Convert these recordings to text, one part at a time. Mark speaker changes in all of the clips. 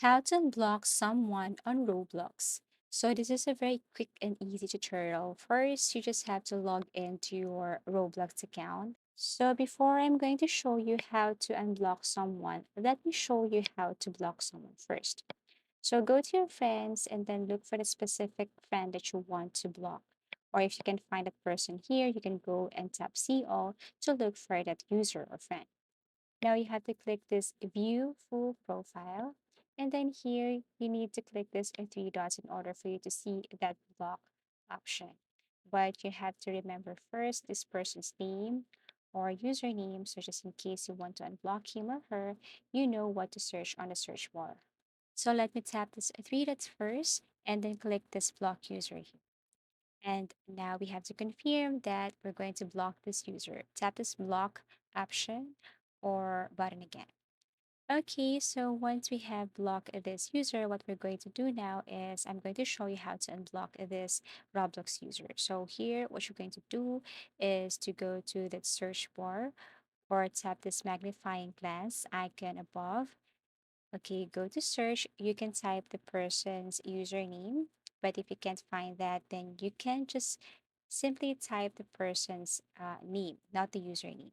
Speaker 1: How to unblock someone on Roblox. So this is a very quick and easy tutorial. First, you just have to log into your Roblox account. So before I'm going to show you how to unblock someone, let me show you how to block someone first. So go to your friends and then look for the specific friend that you want to block. Or if you can find a person here, you can go and tap see all to look for that user or friend. Now you have to click this view full profile. And then here you need to click this three dots in order for you to see that block option. But you have to remember first this person's name or username. So just in case you want to unblock him or her, you know what to search on the search bar. So let me tap this three dots first and then click this block user here. And now we have to confirm that we're going to block this user. Tap this block option or button again. Okay, so once we have blocked this user, what we're going to do now is I'm going to show you how to unblock this Roblox user. So here, what you're going to do is to go to the search bar or tap this magnifying glass icon above. Okay, go to search. You can type the person's username, but if you can't find that, then you can just simply type the person's name, not the username.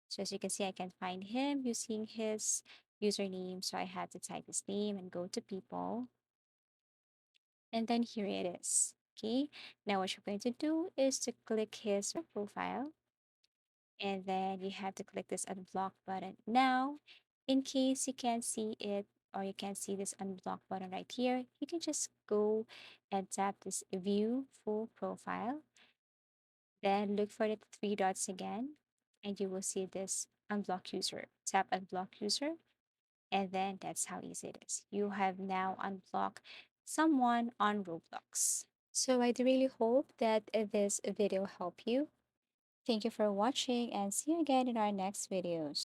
Speaker 1: So as you can see, I can find him using his username. So I had to type his name and go to people. And then here it is. Okay. Now what you're going to do is to click his profile. And then you have to click this unblock button. Now, in case you can't see it or you can't see this unblock button right here, you can just go and tap this view full profile. Then look for the three dots again, and you will see this unblock user. Tap unblock user, and then that's how easy it is. You have now unblocked someone on Roblox. So I do really hope that this video helped you. Thank you for watching and see you again in our next videos.